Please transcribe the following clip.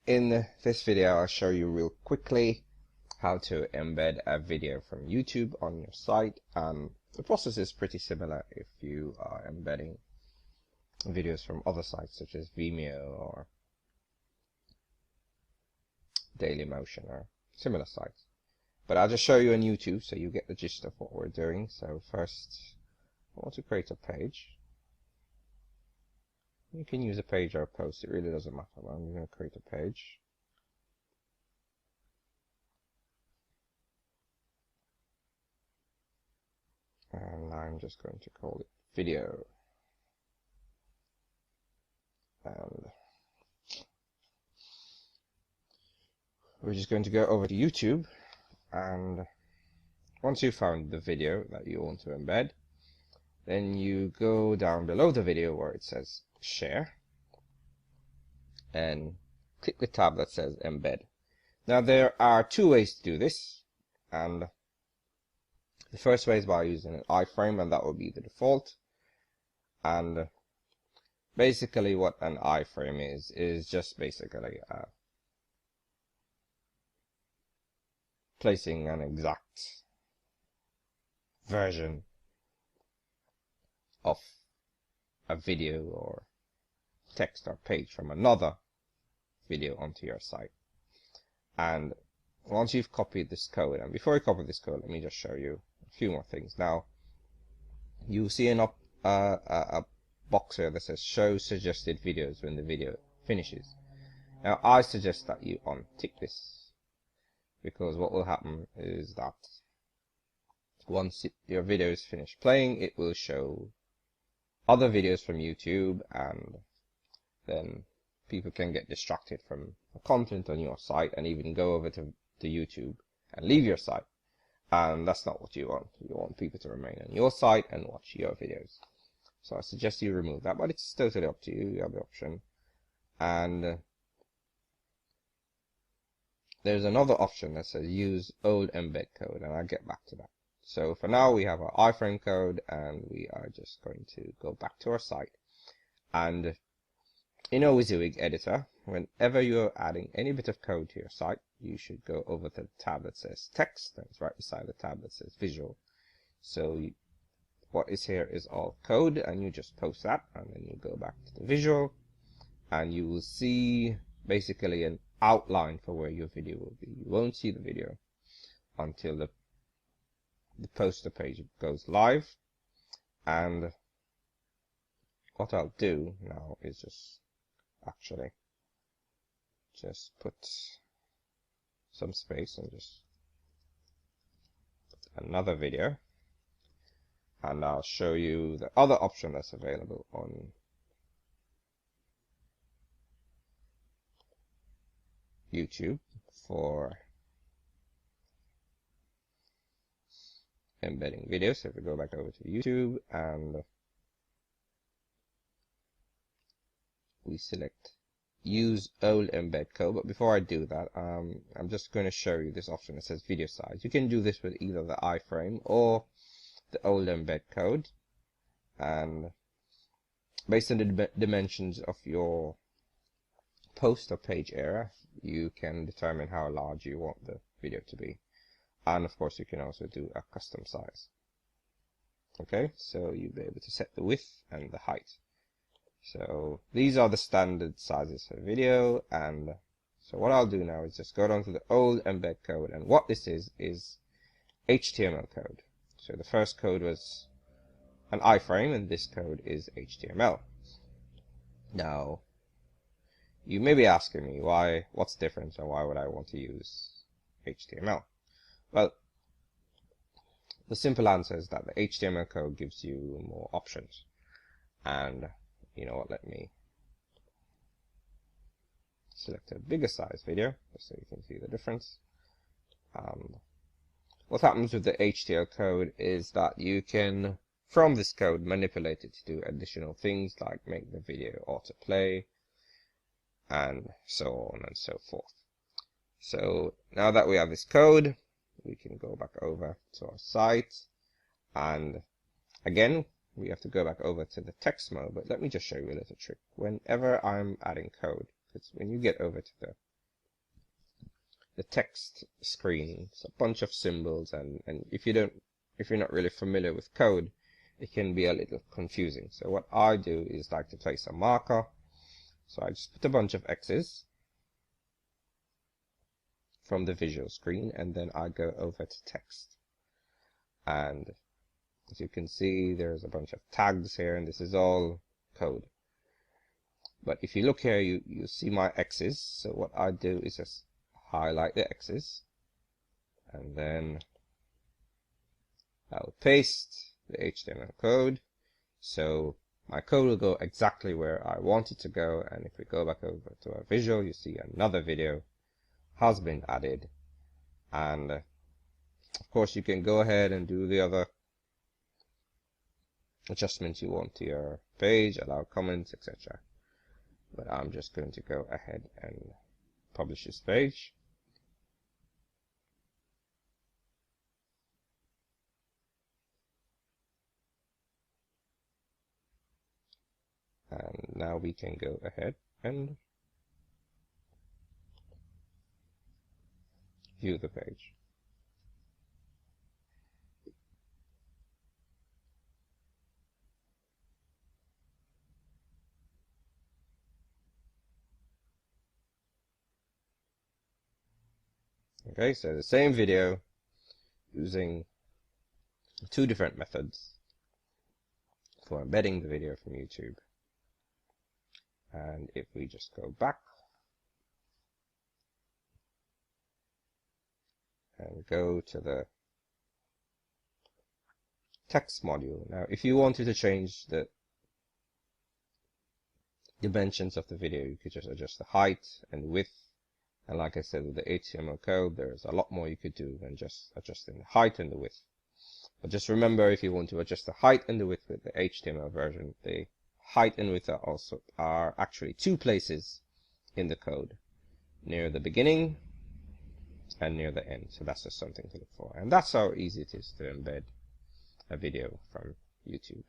In this video, I'll show you real quickly how to embed a video from YouTube on your site. The process is pretty similar if you are embedding videos from other sites such as Vimeo or Dailymotion or similar sites. But I'll just show you on YouTube so you get the gist of what we're doing. So first, I want to create a page. You can use a page or a post, it really doesn't matter. I'm going to create a page. And I'm just going to call it video. And we're just going to go over to YouTube, and once you've found the video that you want to embed, then you go down below the video where it says share and click the tab that says embed. Now there are two ways to do this, and the first way is by using an iframe, and that will be the default. And basically what an iframe is just basically placing an exact version of a video or text or page from another video onto your site. And once you've copied this code, and before you copy this code, let me just show you a few more things. Now you see a box here that says show suggested videos when the video finishes. Now I suggest that you untick this, because what will happen is that once your video is finished playing, it will show other videos from YouTube, and then people can get distracted from the content on your site and even go over to YouTube and leave your site. And that's not what you want. You want people to remain on your site and watch your videos. So I suggest you remove that, but it's totally up to you. You have the option. And there's another option that says use old embed code, and I'll get back to that. So for now, we have our iframe code, and we are just going to go back to our site. And in a WYSIWYG editor, whenever you're adding any bit of code to your site, you should go over to the tab that says text, and it's right beside the tab that says visual. So what is here is all code, and you just post that, and then you go back to the visual, and you will see basically an outline for where your video will be. You won't see the video until the poster page goes live. And what I'll do now is just put some space and just put another video, and I'll show you the other option that's available on YouTube for embedding videos. So if we go back over to YouTube and we select use old embed code, but before I do that, I'm just going to show you this option that says video size. You can do this with either the iframe or the old embed code, and based on the dimensions of your post or page area, you can determine how large you want the video to be. And of course, you can also do a custom size. Okay, so you'll be able to set the width and the height. So these are the standard sizes for video. And so what I'll do now is just go down to the old embed code, and what this is HTML code. So the first code was an iframe, and this code is HTML. Now you may be asking me what's the difference, and why would I want to use HTML? Well, the simple answer is that the HTML code gives you more options. And you know what, let me select a bigger size video just so you can see the difference. What happens with the HTML code is that you can, from this code, manipulate it to do additional things like make the video autoplay and so on and so forth. So now that we have this code, we can go back over to our site, and again we have to go back over to the text mode. But let me just show you a little trick. Whenever I'm adding code, because when you get over to the the text screen. It's a bunch of symbols, and if you're not really familiar with code, it can be a little confusing. So what I do is like to place a marker. So I just put a bunch of X's from the visual screen, and then I go over to text. And as you can see, there's a bunch of tags here, and this is all code. But if you look here, you see my X's. So what I do is just highlight the X's, and then I'll paste the HTML code. So my code will go exactly where I want it to go. And if we go back over to our visual, you see another video has been added. And of course, you can go ahead and do the other adjustments you want to your page, allow comments, etc. But I'm just going to go ahead and publish this page. And now we can go ahead and view the page. Okay, so the same video using two different methods for embedding the video from YouTube. And if we just go back and go to the text module. Now, if you wanted to change the dimensions of the video, you could just adjust the height and width. And like I said, with the HTML code, there's a lot more you could do than just adjusting the height and the width. But just remember, if you want to adjust the height and the width with the HTML version, the height and width are actually two places in the code, near the beginning and near the end. So that's just something to look for. And that's how easy it is to embed a video from YouTube.